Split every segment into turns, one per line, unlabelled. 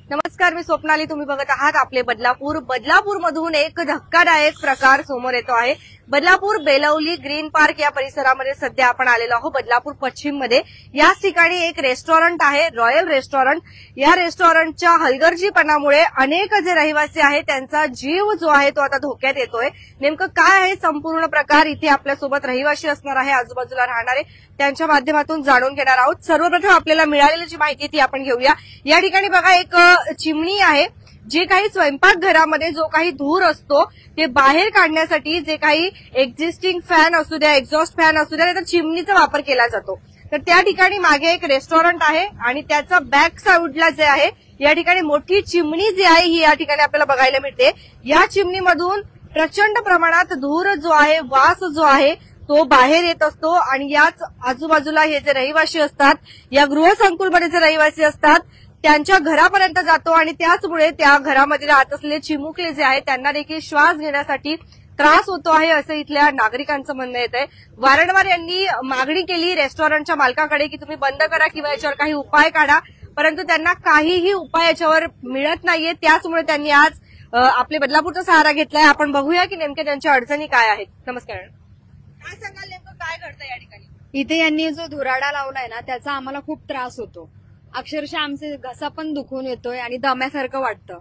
नमस्कार, मी स्वप्नाली. तुम्ही बघत आहात आपले बदलापूर. बदलापूरमधून एक धक्कादायक प्रकार समोर येतो आहे. बदलापूर बेलवली ग्रीन पार्क या परिसरामध्ये सध्या आपण आलेलो आहोत. बदलापूर पश्चिम मध्ये याच ठिकाणी एक रेस्टॉरंट आहे, रॉयल रेस्टॉरंट. या रेस्टॉरंटच्या हलगर्जीपणामुळे अनेक जे रहिवासी आहेत त्यांचा जीव जो आहे तो आता धोक्यात येतोय. नेमकं काय आहे संपूर्ण प्रकार, इथे आपल्यासोबत रहिवासी असणार आहे, आजूबाजूला राहणारे, त्यांच्या माध्यमातून जाणून घेणार आहोत. सर्वप्रथम आपल्याला मिळालेली जी माहिती ती आपण घेऊया. या ठिकाणी बघा एक चिमणी आहे. जे काही स्वयंपाकघरामध्ये जो काही धूर असतो ते बाहेर काढण्यासाठी जे काही एक्झिस्टिंग फॅन असू द्या, एक्झॉस्ट फॅन असू द्या, तर चिमणीचा वापर केला जातो. तर त्या ठिकाणी मागे एक रेस्टॉरंट आहे आणि त्याचा बॅक साईडला जे आहे या ठिकाणी मोठी चिमणी जी आहे ही या ठिकाणी आपल्याला बघायला मिळते. या चिमणीमधून प्रचंड प्रमाणात धूर जो आहे, वास जो आहे तो बाहेर येत असतो आणि याच आजूबाजूला हे जे रहिवासी असतात, या गृहसंकुलमध्ये जे रहिवासी असतात त्यांच्या घरापर्यंत जातो आणि त्याचमुळे त्या घरामध्ये राहत असलेले चिमुकले जे आहेत त्यांना देखील श्वास घेण्यासाठी त्रास होतो आहे, असं इथल्या नागरिकांचं म्हणणं येत आहे. वारंवार यांनी मागणी केली रेस्टॉरंटच्या मालकाकडे की तुम्ही बंद करा किंवा याच्यावर काही उपाय काढा, परंतु त्यांना काहीही उपाय याच्यावर मिळत नाहीये. त्याचमुळे त्यांनी आज आपले बदलापूरचा सहारा घेतलाय. आपण बघूया की नेमक्या त्यांच्या अडचणी काय आहेत. नमस्कार, काय सांगाल, नेमकं काय घडतं या ठिकाणी?
इथे यांनी जो धुराडा लावलाय ना त्याचा आम्हाला खूप त्रास होतो. अक्षरशः आमचे घसा पण दुखून येतोय आणि दम्यासारखं वाटतं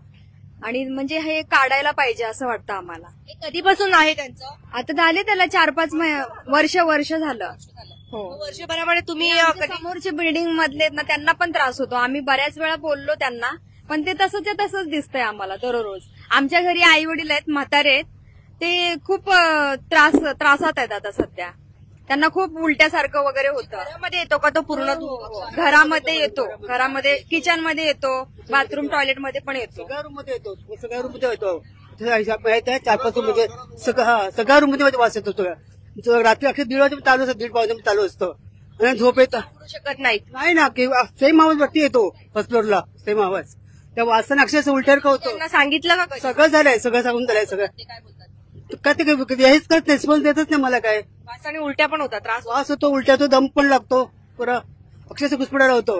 आणि म्हणजे हे काढायला पाहिजे असं वाटतं आम्हाला.
हे कधीपासून आहे त्यांचं?
आता झाले त्याला 4-5 वर्ष झालं. हो,
वर्षभरामध्ये तुम्ही
समोरचे बिल्डिंग मधले ना त्यांना पण त्रास होतो. आम्ही बऱ्याच वेळा बोललो त्यांना, पण ते तसंच दिसतंय आम्हाला दररोज. आमच्या घरी आई वडील आहेत, म्हातारे आहेत, ते खूप त्रासात आहेत आता सध्या. त्यांना खूप उलट्यासारखं वगैरे होतं.
घरामध्ये येतो का तो पूर्ण?
घरामध्ये येतो, घरामध्ये किचन मध्ये येतो, बाथरूम टॉयलेट मध्ये पण येतो.
सगळ्या रूम मध्ये येतो. 4-5 रूम मध्ये सगळ्या रूम मध्ये वास येतो. रात्री अखेर 1:30 वाजे चालू असतं, 1:30 वाजे चालू असतं आणि झोप येत
शकत नाही
ना. सेम आवाज वरती येतो फर्स्ट फ्लोअरला, सेम आवाज. त्या वासाने अक्षरशः उलट्या का होतो.
त्यांना सांगितलं का?
सगळं झालंय, सगळं सांगून झालंय. सगळं
काय बोलतात?
काय ते हेच करत रिस्पॉन्स देतच नाही मला. काय
वास आणि उलट्या पण होतात, त्रास
वास होतो, उलट्या होतो, दम पण लागतो, पुरा अक्षरशः घुसपडायला होतो.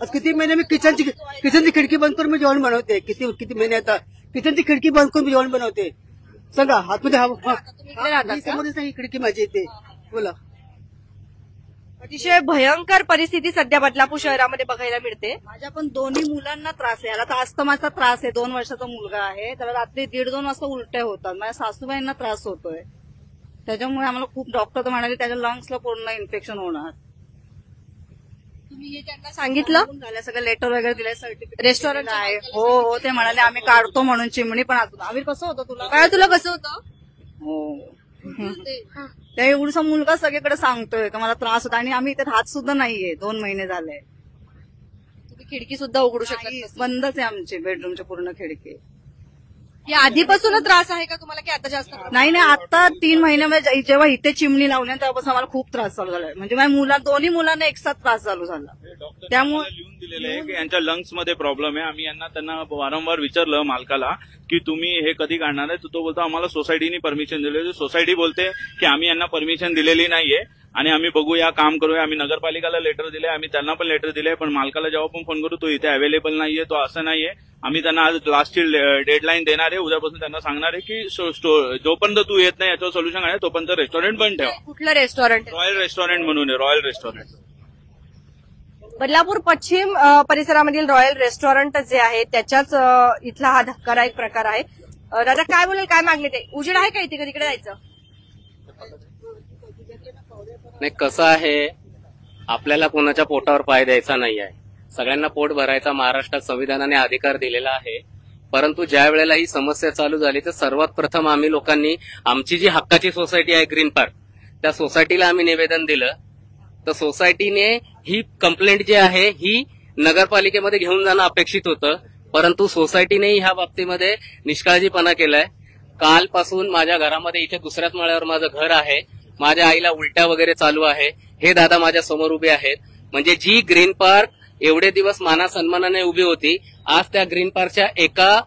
आज किती महिने मी किचनची खिडकी बंद करून मी जेवण बनवते. किती महिने आता किचनची खिडकी बंद करून मी जेवण बनवते. सांगा हातमध्ये समोरच नाही खिडकी माझी इथे. बोला.
अतिशय भयंकर परिस्थिती सध्या बदलापूर शहरामध्ये बघायला मिळते.
माझ्या पण दोन्ही मुलांना त्रास आहे. याला तर अस्थमाचा त्रास आहे, 2 वर्षाचा मुलगा आहे, त्याला रात्री 1:30-2 वाजता उलट्या होतात. माझ्या सासूबाईंना त्रास होतोय. त्याच्यामुळे आम्हाला खूप डॉक्टर तर म्हणाले त्याच्या लंग्सला पूर्ण इन्फेक्शन होणार.
तुम्ही हे त्यांना सांगितलं?
झालं, सगळं लेटर वगैरे दिलंय, सर्टिफिकेट
रेस्टॉरंट
आहे. हो, ते म्हणाले आम्ही काढतो म्हणून चिमणी. पण आम्ही कसं होतं
तुला कसं होतं?
हो, त्या एवढसा मुलगा सगळीकडे सांगतोय का मला त्रास होता आणि आम्ही इथे राहत सुद्धा नाहीये. 2 महिने झाले.
तुम्ही खिडकी सुद्धा उघडू शकत नाही.
बंदच आहे आमची बेडरूमची पूर्ण खिडकी.
या आधीपासूनच त्रास आहे का तुम्हाला की आता जास्त?
नाही, आता 3 महिन्यामध्ये जेव्हा इथे चिमणी लावली तेव्हापासून आम्हाला खूप त्रास चालू झालाय. म्हणजे माझ्या दोन्ही मुलांना एकसाथ त्रास चालू झाला. त्यामुळे
लिहून दिलेलं आहे की यांच्या लंग्स मध्ये प्रॉब्लेम आहे. आम्ही त्यांना वारंवार विचारलं मालकाला की तुम्ही हे कधी काढणार आहे, तो बोलतो आम्हाला सोसायटीने परमिशन दिली. सोसायटी बोलते की आम्ही यांना परमिशन दिलेली नाहीये आणि आम्ही बघूया, काम करूया. आम्ही नगरपालिकाला लेटर दिले, आम्ही त्यांना पण लेटर दिले, पण मालकाला जेव्हा पण फोन करू तो इथे अवेलेबल नाहीये, तो असं नाहीये. आम्ही त्यांना आज लास्टची डेडलाईन देणार आहे. उद्यापासून त्यांना सांगणार आहे की जोपर्यंत तू येत नाही याच्यावर सोल्युशन आहे तोपर्यंत रेस्टॉरंट बंद ठेवा.
कुठलं रेस्टॉरंट?
रॉयल रेस्टॉरंट म्हणून आहे, रॉयल रेस्टॉरंट.
बदलापूर पश्चिम परिसरामधील रॉयल रेस्टॉरंट जे आहे त्याच्याच इथला हा धक्कादायक प्रकार आहे. दादा काय बोलेल, काय मागणी? ते उजेड आहे का इथे, का तिकडे जायचं?
नाही, कसं आहे, आपल्याला कोणाच्या पोटावर पाय द्यायचा नाही आहे. सगळ्यांना पोट भरायचा महाराष्ट्रात संविधानाने अधिकार दिलेला आहे. परंतु ज्या वेळेला ही समस्या चालू झाली तर सर्वात प्रथम आम्ही लोकांनी आमची जी हक्काची सोसायटी आहे ग्रीन पार्क, त्या सोसायटीला आम्ही निवेदन दिलं. तर सोसायटीने ही कंप्लेंट जी आहे ही नगरपालिकेमध्ये घेऊन जाणं अपेक्षित होतं, परंतु सोसायटीने ह्या बाबतीमध्ये निष्काळजीपणा केलाय. कालपासून माझ्या घरामध्ये इथे 2ऱ्याच माळ्यावर माझं घर आहे. माझ्या आईला उलट्या वगैरे चालू आहे. हे दादा माझ्या समोर उभे आहेत. म्हणजे जी ग्रीन पार्क एवढे दिवस माना सन्मानाने उभी होती, आज त्या ग्रीन पार्कच्या एका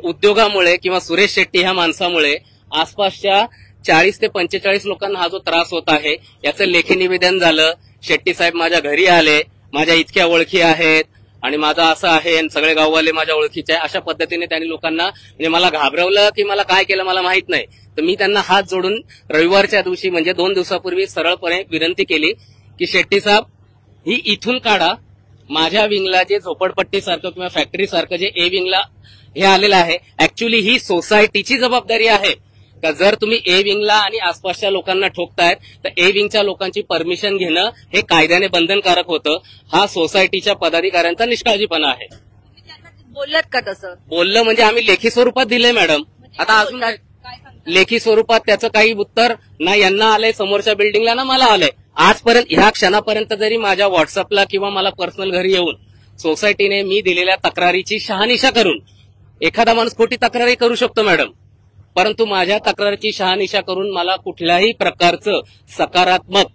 उद्योगामुळे किंवा सुरेश शेट्टी ह्या माणसामुळे आसपासच्या 40 ते 45 लोकांना हा जो त्रास होत आहे याचं लेखी निवेदन झालं. शेट्टी साहेब माझ्या घरी आले, माझ्या इतक्या ओळखी आहेत, आणि माझं असं आहे आणि सगळे गाववाले माझ्या ओळखीचे आहे, अशा पद्धतीने त्यांनी लोकांना म्हणजे मला घाबरवलं की मला काय केलं मला माहित नाही. तर मी त्यांना हात जोडून रविवारच्या दिवशी म्हणजे 2 दिवसापूर्वी सरळपणे विनंती केली की शेट्टी साहेब ही इथून काढा. माझ्या विंगला जे झोपडपट्टीसारखं किंवा फॅक्टरीसारखं जे ए विंगला हे आलेलं आहे, ऍक्च्युली ही सोसायटीची जबाबदारी आहे का जर तुम्ही ए विंगला आणि आसपासच्या लोकांना ठोकतायत तर ए विंगच्या लोकांची परमिशन घेणं हे कायद्याने बंधनकारक होतं. हा सोसायटीच्या पदाधिकाऱ्यांचा निष्काळजीपणा आहे.
बोललात का तसं?
बोललं म्हणजे आम्ही लेखी स्वरूपात दिले मॅडम. आता अजून लेखी स्वरूपात त्याचं काही उत्तर ना यांना आलंय समोरच्या बिल्डिंगला ना मला आलंय. आजपर्यंत ह्या क्षणापर्यंत जरी माझ्या व्हॉट्सअपला किंवा मला पर्सनल घरी येऊन सोसायटीने मी दिलेल्या तक्रारीची शहानिशा करून एखादा माणूस खोटी तक्रारी करू शकतो मॅडम, परंतु माझ्या तक्रारीची शहानिशा करून मला कुठल्याही प्रकारचं सकारात्मक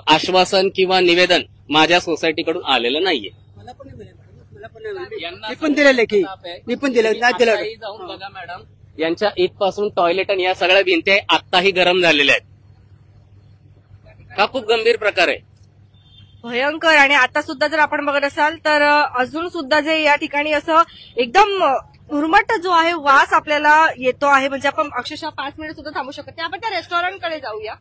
आश्वासन किंवा निवेदन माझ्या सोसायटीकडून आलेलं नाहीये.
मला पण नाही मिळालं मॅडम, मला पण नाही मिळालं. मी पण दिलं लेखी, मी पण दिलं नाही दिलं.
आताही जाऊन बघा मॅडम, यांच्या इथपासून टॉयलेट आणि या सगळ्या भिंती आत्ताही गरम झालेल्या आहेत. हा खूप गंभीर प्रकार आहे,
भयंकर. आणि आता सुद्धा जर आपण बघत असाल तर अजून सुद्धा जे या ठिकाणी असं एकदम उर्मट जो आहे वास आपल्याला येतो आहे, म्हणजे आपण अक्षरशः 5 मिनिट सुद्धा थांबू शकत नाही. आपण त्या रेस्टॉरंटकडे जाऊया.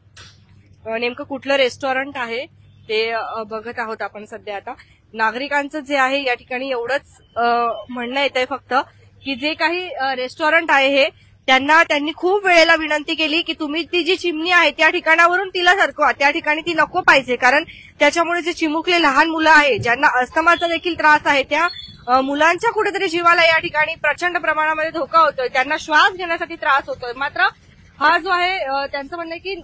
नेमकं कुठलं रेस्टॉरंट आहे ते बघत आहोत आपण सध्या. आता नागरिकांचं जे आहे या ठिकाणी एवढंच म्हणणं येतंय फक्त की जे काही रेस्टॉरंट आहे हे त्यांनी खूप वेळेला विनंती केली की तुम्ही ती जी चिमणी आहे त्या ठिकाणावरून तिला सरकवा, त्या ठिकाणी ती नको पाहिजे, कारण त्याच्यामुळे जे चिमुकले लहान मुलं आहे ज्यांना अस्थमाचा देखील त्रास आहे त्या मुलांच्या कुठेतरी जीवाला या ठिकाणी प्रचंड प्रमाणामध्ये धोका होतोय, त्यांना श्वास घेण्यासाठी त्रास होतोय. मात्र हा जो आहे त्यांचं म्हणणं आहे की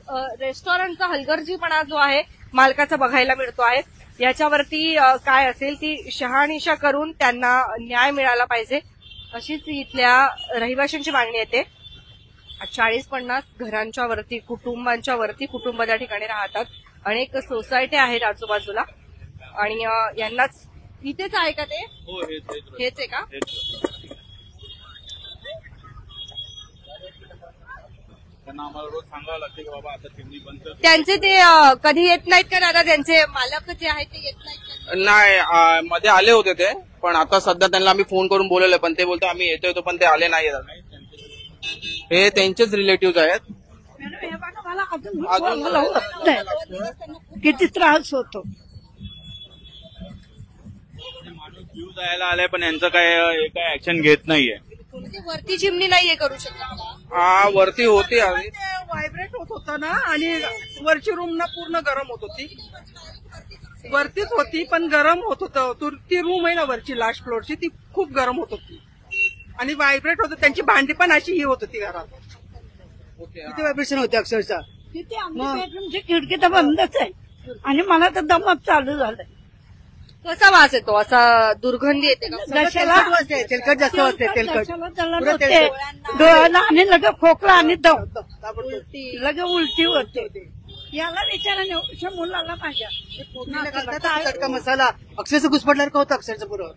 रेस्टॉरंटचा हलगर्जीपणा जो आहे मालकाचा बघायला मिळतो आहे. याच्यावरती काय असेल ती शहानिशा करून त्यांना न्याय मिळाला पाहिजे अशीच इथल्या रहिवाशांची मागणी येते. 40-50 घरांच्या वरती कुटुंबांच्या वरती कुटुंब त्या ठिकाणी राहतात. अनेक सोसायटी आहेत आजूबाजूला आणि यांनाच इथेच आहे का ते?
हो,
हेच आहे का?
त्यांना आम्हाला रोज सांगावं लागतं की बाबा आता चिमणी बंद कर.
त्यांचे ते कधी येत नाहीत का दादा? त्यांचे मालक जे आहेत ते येत नाहीत का?
नाही, मध्ये आले होते ते, पण आता सध्या त्यांना आम्ही फोन करून बोलवलं, पण ते बोलतो आम्ही येतोय पण ते आले नाही. हे त्यांचेच रिलेटिव्ह आहेत.
किती त्रास होतो.
माणूस जीव जायला आलाय पण यांचं काय ऍक्शन घेत नाहीये.
म्हणजे वरती चिमणी नाहीये करू शकत का?
हा, वरती होती आधी.
व्हायब्रेट होत होता ना, आणि वरची रूम ना पूर्ण गरम होत होती. वरतीच होती पण गरम होत होतं. ती रूम आहे ना वरची लास्ट फ्लोअरची, ती खूप गरम होत होती आणि व्हायब्रेट होत. त्यांची भांडी पण अशी ही होत होती घरात.
किती व्हायब्रेशन होते अक्षरशः.
तिथे आमच्या बेडरूमची खिडकी तर बंदच आहे आणि मला तर दमच चालू झालंय.
कसा वास येतो? असा दुर्गंधी येते का?
तेलकट जास्त वाजते, तेलकट.
डोळ्याला आणि लगे खोकला आणि दम, लगे उलटी होते. याला विचारा मुलाला माझ्या
चटका मसाला अक्षरशः घुसपडल्यावर का होतं अक्षरशः पुरं.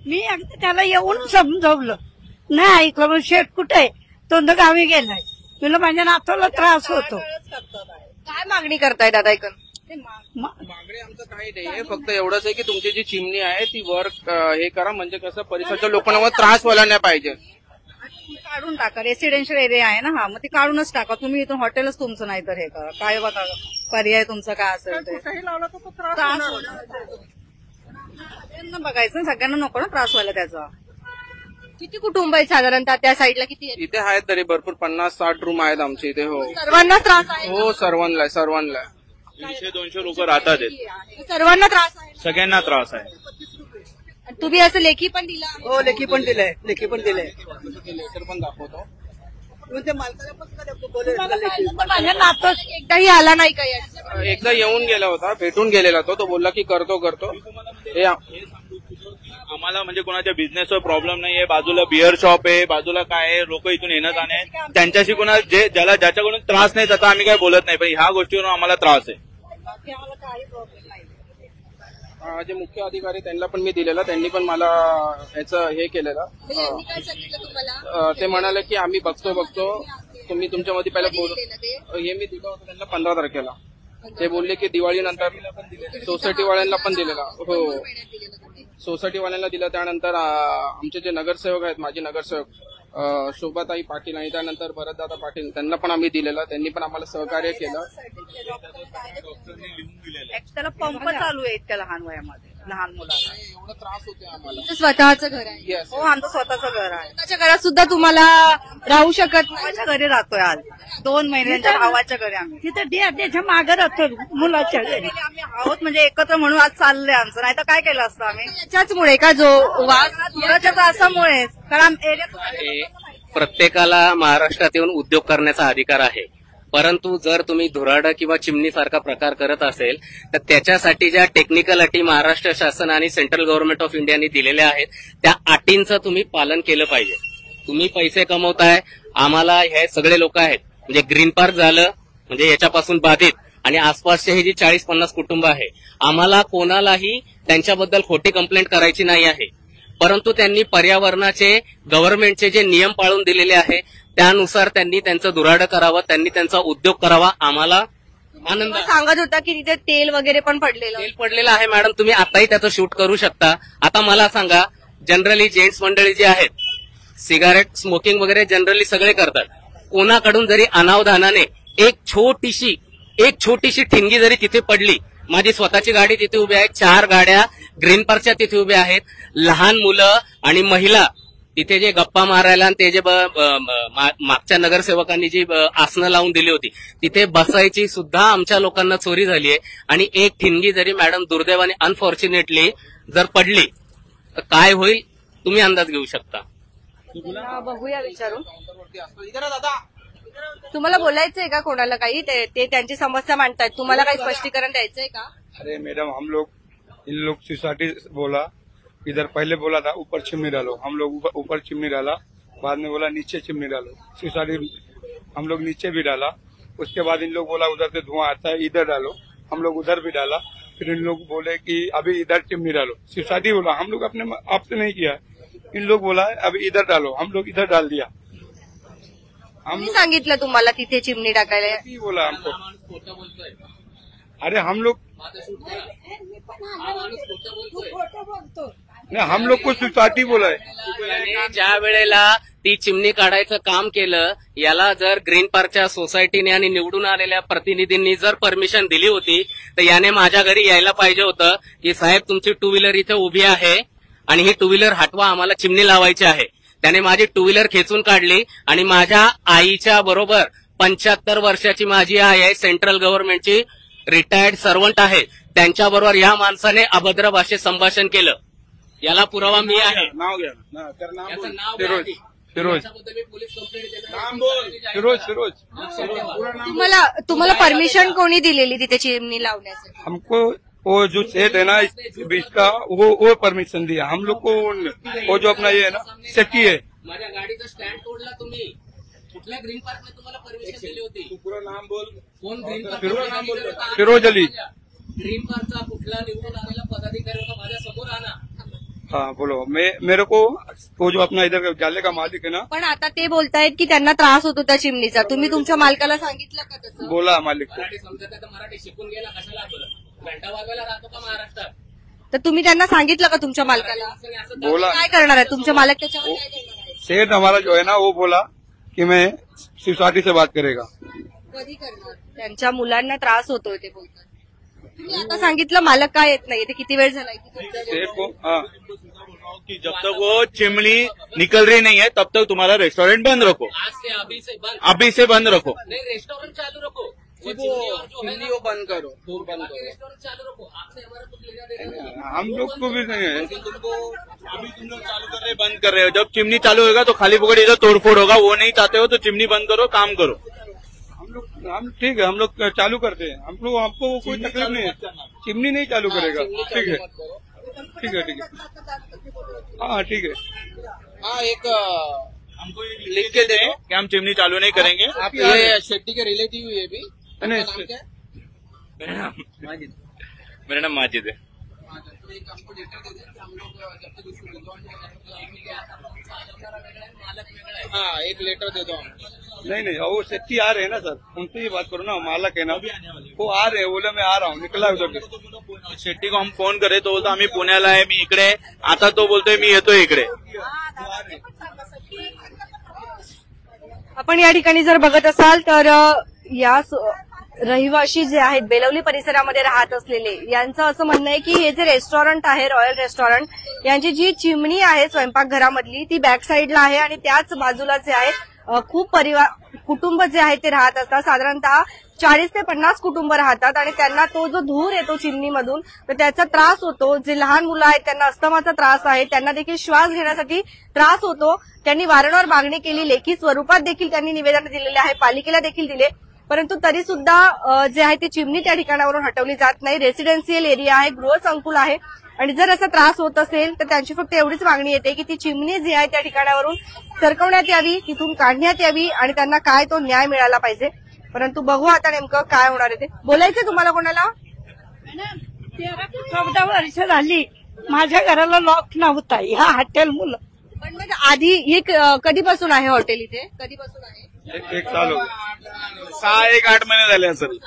मी अगदी त्याला येऊन समजवलं, नाही ऐकलं. मग शेट कुठे आहे? तो गावी गेलाय. तुला माझ्या नातवाला त्रास होतो.
काय मागणी करताय दादा? ऐकून
मागणी आमचं काही नाहीये, फक्त एवढंच आहे की तुमची जी चिमणी आहे ती वर हे करा, म्हणजे कसं परिसराच्या लोकांना त्रास व्हायला नाही पाहिजे.
काढून टाका. रेसिडेन्शियल एरिया आहे ना हा, मग ते काढूनच टाका. तुम्ही इथून हॉटेलच तुमचं नाही तर हे करा. काय बघा पर्याय तुमचा काय असेल ते. सगळ्यांना बघायचं, सगळ्यांना नको ना त्रास व्हायला त्याचा.
किती कुटुंब आहेत साधारणतः त्या साईडला? किती आहेत?
इथे आहेत तरी भरपूर 50-60 रूम आहेत आमच्या इथे. हो
सर्वांना त्रास आहे?
हो, सर्वांना
100-200 लोक राहतात.
सर्वांना त्रास आहे?
सगळ्यांना त्रास आहे.
तुम्ही असं लेखी पण दिला?
हो, लेखी पण दिलंय, लेखी पण दिलंय.
लेटर पण दाखवतो.
ते मालकाला पण बोलवलं.
माझ्या नातव
एकदाही आला नाही का? या
एकदा येऊन गेला होता, भेटून गेलेला तो बोलला की करतो. हे
आम्हाला म्हणजे कोणाच्या बिझनेसवर प्रॉब्लेम नाहीये. बाजूला बिअर शॉप आहे, बाजूला काय आहे, लोक इथून येणं जाणे, त्यांच्याशी कोणाला ज्याच्याकडून त्रास नाही त्याचा आम्ही काही बोलत नाही, पण ह्या गोष्टीवरून आम्हाला त्रास आहे.
जे मुख्य अधिकारी त्यांना पण मी दिलेला, त्यांनी पण मला ह्याचं हे केलेलं. ते म्हणाले की आम्ही बघतो, तुम्ही तुमच्यामध्ये पहिला बोलू. हे मी दिलं होतं त्यांना 15 तारखेला. ते बोलले की दिवाळीनंतर सोसायटी वाल्यांना पण दिलेला. हो, सोसायटी वाल्यांना दिलं. त्यानंतर आमचे जे नगरसेवक आहेत, माजी नगरसेवक शोभाताई पाटील आणि त्यानंतर भरतदादा पाटील, त्यांना पण आम्ही दिलेलं. त्यांनी पण आम्हाला सहकार्य केलं.
त्याला पंप चालू आहे इतक्या लहान वयामध्ये लहान मुलाला.
एवढा त्रास होते आम्हाला.
तुमचं स्वतःचं घर आहे?
Yes.
हो, आमचं स्वतःचं घर आहे.
स्वतःच्या घरात सुद्धा तुम्हाला राहू शकत नाही?
भावाच्या घरी राहतोय आज 2 महिन्यांच्या भावाच्या घरी आम्ही तिथे त्याच्या मागे राहतो मुलाच्या घरी आम्ही आहोत. म्हणजे एकत्र म्हणून आज चाललंय आमचं, नाही तर काय केलं असतं आम्ही.
त्याच्याचमुळे का जो वास
मुलाच्या त्रासामुळेच. कारण
प्रत्येकाला महाराष्ट्रात येऊन उद्योग करण्याचा अधिकार आहे, परंतु जर तुम्ही धुराड किंवा चिमणी सारखा प्रकार करत असेल तर त्याच्यासाठी ज्या टेक्निकल अटी महाराष्ट्र शासन आणि सेंट्रल गव्हर्नमेंट ऑफ इंडियाने दिलेल्या आहेत त्या अटींचं तुम्ही पालन केलं पाहिजे. तुम्ही पैसे कमवताय, आम्हाला हे सगळे लोक आहेत म्हणजे ग्रीन पार्क झालं म्हणजे याच्यापासून बाधित आणि आसपासचे हे जी 40-50 कुटुंब आहे, आम्हाला कोणालाही त्यांच्याबद्दल खोटी कंप्लेंट करायची नाही आहे. परंतु त्यांनी पर्यावरणाचे गव्हर्नमेंटचे जे नियम पाळून दिलेले आहे त्यानुसार त्यांनी त्यांचं धुराडं करावं, त्यांनी त्यांचा उद्योग करावा. आम्हाला आनंद
सांगत होता की तिथे तेल वगैरे पण पडलेलं
तेल पडलेलं आहे. मॅडम, तुम्ही आताही त्याचं शूट करू शकता. आता मला सांगा, जनरली जेंट्स मंडळी जी आहेत सिगारेट स्मोकिंग वगैरे जनरली सगळे करतात. कोणाकडून जरी अनावधानाने एक छोटीशी ठिणगी जरी तिथे पडली, माझी स्वतःची गाडी तिथे उभी आहे, 4 गाड्या ग्रीन पार्कच्या तिथे उभ्या आहेत, लहान मुलं आणि महिला तिथे जे गप्पा मारायला आणि ते जे मागच्या नगरसेवकांनी जी आसनं लावून दिली होती तिथे बसायची सुद्धा आमच्या लोकांना चोरी झाली आहे. आणि एक ठिणगी जरी मॅडम दुर्दैवाने अनफॉर्च्युनेटली जर पडली तर काय होईल तुम्ही अंदाज घेऊ शकता.
बघूया विचारून. तुम्हाला बोलायचंय का कोणाला काही? ते त्यांची समस्या मांडतायत, तुम्हाला काही स्पष्टीकरण द्यायचंय का?
अरे मैडम, हम लोग इन लोग सोसाइटी बोला, इधर पहले बोला था ऊपर चिमनी डालो, हम लोग ऊपर चिमनी डाला, बाद में बोला नीचे चिमनी डालो. सोसाइटी हम लोग नीचे भी डाला. उसके बाद इन लोग बोला उधर से धुआं आता है, इधर डालो, हम लोग उधर भी डाला. फिर इन लोग बोले कि अभी इधर चिमनी डालो. सोसाइटी बोला, हम लोग अपने आप से नहीं किया. इन लोग बोला अभी इधर डालो, हम लोग इधर डाल दिया.
मी सांगितलं तुम्हाला तिथे चिमणी टाकायला?
बोला हमको. अरे हम लोग नाही, हम लोग को सोसायटी बोलाय.
ज्या वेळेला ती चिमणी काढायचं काम केलं, याला जर ग्रीन पार्कच्या सोसायटीने आणि निवडून आलेल्या प्रतिनिधींनी जर परमिशन दिली होती तर याने माझ्या घरी यायला पाहिजे होतं की साहेब तुमची 2 व्हीलर इथे उभी आहे आणि ही 2 व्हीलर हटवा, आम्हाला चिमणी लावायची आहे. त्याने माझी 2 व्हीलर खेचून काढली आणि माझ्या आईच्या बरोबर 75 वर्षाची माझी आई आहे, सेंट्रल गव्हर्नमेंटची रिटायर्ड सर्वंट आहे, त्यांच्याबरोबर या माणसाने अभद्र भाषेत संभाषण केलं. याला पुरावा मी आहे.
नाव घ्या ना.
याचं नाव
फिरोज.
काय?
फिरोज.
याच्याबद्दल मी पोलीस कंप्लेंट देणार.
नाम बोल. फिरोज.
तुम्हाला परमिशन कोणी दिलेली तिथे चिमणी लावण्यासाठी?
हमको वो जो सेट है ना इसका वो परमिशन दिया हम लोग को. वो जो अपना ये है ना सेफ्टी है.
माझ्या गाडीचं स्टँड तोडला तुम्ही. कुठल्या ग्रीन पार्कने तुम्हाला परमिशन दिली होती?
पूरा नाम बोल.
कोण Green Park?
Firoz Ali.
Green पार्कचा कुठला निवडून आलेला पदाधिकारी होता माझ्या समोर आणा.
हाँ बोलो. मेरे को वो जो अपना इधर जाले का मालिक है ना.
पण आता ते बोलतायत की त्यांना त्रास होतो त्या चिमणीचा. तुम्ही तुमच्या मालकाला सांगितलं का तसं?
बोला मालिक को.
मराठी समजत आहे तर मराठी शिकून गेला कशाला घंटा वाजवायला राहतो का महाराष्ट्रात?
तर तुम्ही त्यांना सांगितलं का तुमच्या मालकाला?
बोला.
काय करणार आहे तुमच्या मालक त्याच्यावर काय करणार आहे?
सेठ हमारा जो है ना वो बोला कि मैं सोसाइटी से बात करेगा.
कधी करणार? त्यांच्या मुलांना त्रास होतोय ते बोलतात. तुम्ही आता सांगितलं मालक काय येत नाही, ते किती वेळ झालाय?
सेठ को हाँ
कि जब तक वो चिमनी निकल रही नहीं है तब तक तुम्हारा रेस्टोरेंट बंद रखो.
आज से अभी
से बंद रखो.
नहीं, रेस्टोरेंट चालू रखो. वो
चिमनी वो बंद करो, दूर बंद करो.
रेस्टोरेंट चालू रखो. आपसे हमारा कुछ लेना देना नहीं.
हम लोग को भी नहीं है.
अभी तुम लोग चालू कर रहे बंद कर रहे हो. जब चिमनी चालू होगा तो खाली फुकड़ इधर तोड़फोड़ होगा. वो नहीं चाहते हो तो चिमनी बंद करो, काम करो.
हम ठीक है, हम लोग चालू करते हैं. हम लोग हमको कोई तकलीफ नहीं है. चिमनी नहीं चालू करेगा. ठीक है. हाँ ठीक है.
हाँ, एक
हमको लिख के दें कि हम चिमनी चालू नहीं करेंगे.
आप ये शेट्टी के रिलेटिव ये भी.
नहीं,
नाम क्या है?
मेरा नाम माजिद है.
हाँ, एक लेटर दे दो।
नहीं वो सेफ्टी आ रहे हैं ना सर, उनसे ही बात करो ना, मालक है ना वो आ रहे हैं, बोले मैं आ रहा हूँ, निकला उधर।
शेट्टी को हम फोन करे तो बोलतो आम्ही पुण्याला आहे, मी इकडे, आता तो बोलतोय मी येतोय इकडे।
आपण या ठिकाणी जर बघत असाल तर या रहिवाशी जे आहेत बेलवली परिसरामध्ये राहत असलेले यांचं असं म्हणणं आहे की हे जे रेस्टॉरंट आहे रॉयल रेस्टॉरंट, यांची जी चिमणी आहे स्वयंपाकघरामधली ती बॅक साईडला आहे आणि त्याच बाजूला जे आहे खूप कुटुंब जे आहेत ते राहत असतात। साधारणतः 40 ते 50 कुटुंब राहतात आणि त्यांना तो जो धूर येतो चिमणीमधून तर त्याचा त्रास होतो। जे लहान मुलं आहेत त्यांना अस्थमाचा त्रास आहे, त्यांना देखील श्वास घेण्यासाठी त्रास होतो। त्यांनी वारंवार मागणी केली, लेखी स्वरूपात देखील त्यांनी निवेदन दिलेले आहे, पालिकेला देखील दिले, परंतु तरी सुद्धा जे आहे ती चिमणी त्या ठिकाणावरून हटवली जात नाही। रेसिडेन्शियल एरिया आहे, गृहसंकुल आहे आणि जर असा त्रास होत असेल तर त्यांची फक्त एवढीच मागणी येते की ती चिमणी जी आहे त्या ठिकाणावरून सरकवण्यात यावी, तिथून काढण्यात यावी आणि त्यांना काय तो न्याय मिळाला पाहिजे। परंतु बघू आता नेमकं काय होणार आहे ते। बोलायचं तुम्हाला कोणाला?
13-14 वर्ष झाली माझ्या घराला लॉक नव्हता, ह्या हॉटेल मुलं।
पण मग आधी हे कधीपासून आहे हॉटेल इथे? कधीपासून आहे?
एक साल हो
6-8 महिने झाले असेल।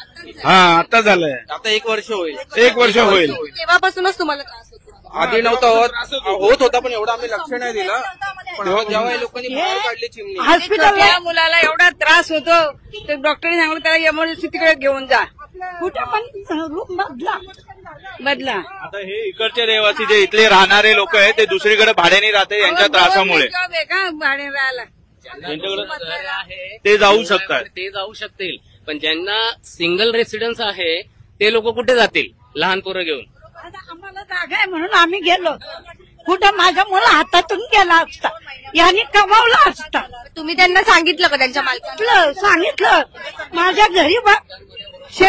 हा आता झालंय,
आता 1 वर्ष होईल।
1 वर्ष होईल।
तेव्हापासूनच तुम्हाला त्रास होतो?
आधी नव्हता होत होता पण एवढा आम्ही लक्ष नाही दिलं, पण जेव्हा या लोकांनी बाहेर काढली चिमणी,
हॉस्पिटलला मुलाला एवढा त्रास होतो तर डॉक्टरने सांगितलं त्याला इमर्जन्सी तिकडे घेऊन जा, कुठे पण रूम बदला।
आता हे इकडचे रहिवासी जे इथले राहणारे लोक आहेत ते दुसरीकडे भाड्याने राहते यांच्या त्रासामुळे,
भाडे राहायला
त्यांच्याकडे ते जाऊ शकतात,
ते जाऊ शकतील, पण ज्यांना सिंगल रेसिडेन्स आहे ते लोक कुठे जातील लहान पोरं घेऊन?
आता आम्हाला जागा आहे म्हणून आम्ही गेलो, कुठं माझ्या मुला हातातून गेला असता, यांनी कमावला असता।
तुम्ही त्यांना सांगितलं का त्यांच्या मालकाला?
सांगितलं माझ्या घरी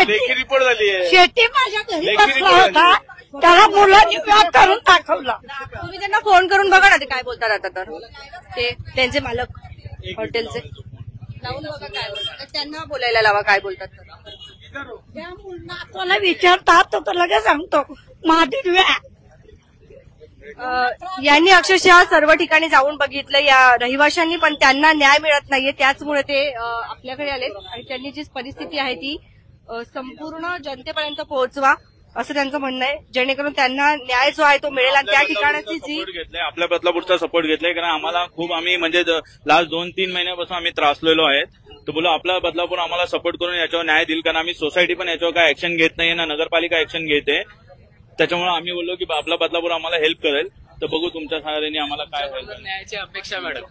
लेखी रिपोर्ट झाली आहे,
शेती माझ्या घरी बसला होता, त्याला मुलांनी व्याप करून दाखवला।
तुम्ही त्यांना फोन करून बघा ना ते काय बोलतात आता, तर ते त्यांचे मालक हॉटेलचे लावून बघा काय बोलतात, त्यांना बोलायला लावा काय बोलतात।
आपल्याला विचारतात तो लगेच सांगतो माझी
यांनी अक्षरशः सर्व ठिकाणी जाऊन बघितलं या रहिवाशांनी, पण त्यांना न्याय मिळत नाहीये, त्याचमुळे ते आपल्याकडे आले आणि त्यांनी जी परिस्थिती आहे ती संपूर्ण जनतेपर्यंत पोहोचवा असं त्यांचं म्हणणं आहे, जेणेकरून त्यांना न्याय जो आहे तो मिळेल आणि त्या ठिकाणाची जी
घेतलाय आपल्या बदलापूरचा सपोर्ट घेतलाय, कारण आम्हाला खूप आम्ही म्हणजे लास्ट 2-3 महिन्यापासून आम्ही त्रासलेलो आहेत, तर बोलो आपला बदलापूर आम्हाला सपोर्ट करून याच्यावर न्याय देईल, कारण आम्ही सोसायटी पण याच्यावर काय ऍक्शन घेत नाहीये ना नगरपालिका ऍक्शन घेते, त्याच्यामुळे आम्ही बोललो की आपला बदलापूर आम्हाला हेल्प करेल, तर बघू तुमच्या सहाय्याने आम्हाला काय होईल।
न्यायाची अपेक्षा मॅडम,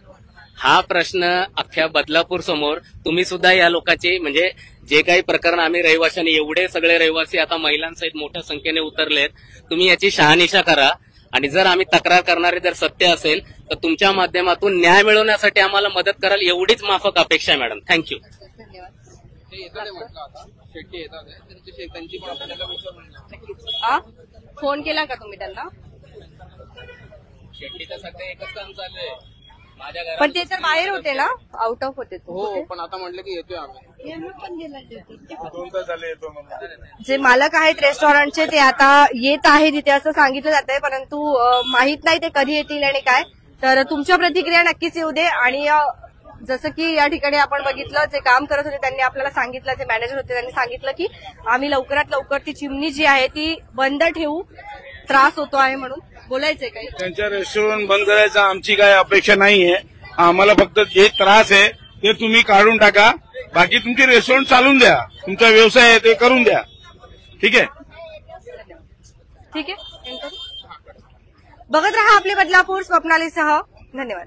हा प्रश्न अख्ख्या बदलापूर समोर तुम्ही सुद्धा या लोकांची म्हणजे जे काही प्रकरण आम्ही रहिवाशांनी एवढे सगळे रहिवासी आता महिलांसहित मोठ्या संख्येने उतरलेत, तुम्ही याची शहानिशा करा आणि जर आम्ही तक्रार करणारे जर सत्य असेल तर तुमच्या माध्यमातून न्याय मिळवण्यासाठी आम्हाला मदत कराल एवढीच माफक अपेक्षा आहे मॅडम। थँक्यू।
त्यांची पण आपल्याला
फोन केला का तुम्ही त्यांना?
शेट्टीचं सध्या एकच काम चालू आहे माझ्या घरात,
पण ते तर बाहेर होते ना, आउट ऑफ होते
हो, पण आता म्हटलं की येतोय आम्ही।
जे मालक आहेत रेस्टॉरंटचे ते आता येत आहेत तिथे असं सांगितलं जात आहे, परंतु माहित नाही ते कधी येतील आणि काय, तर तुमच्या प्रतिक्रिया नक्कीच येऊ दे। आणि जसं की या ठिकाणी आपण बघितलं जे काम करत होते त्यांनी आपल्याला सांगितलं, जे मॅनेजर होते त्यांनी सांगितलं की आम्ही लवकरात लवकर ती चिमणी जी आहे ती बंद ठेवू, त्रास होतो आहे म्हणून। बोलायचंय काही?
त्यांच्या रेस्टॉरंट बंद करायचा आमची काय अपेक्षा नाहीये, आम्हाला फक्त जे त्रास आहे ते तुम्ही काढून टाका, बाकी तुमची रेस्टॉरंट चालून द्या, तुमचा व्यवसाय आहे ते करून द्या, ठीक आहे?
ठीक आहे, बघत रहा आपले बदलापूर स्वप्नालीसह, धन्यवाद।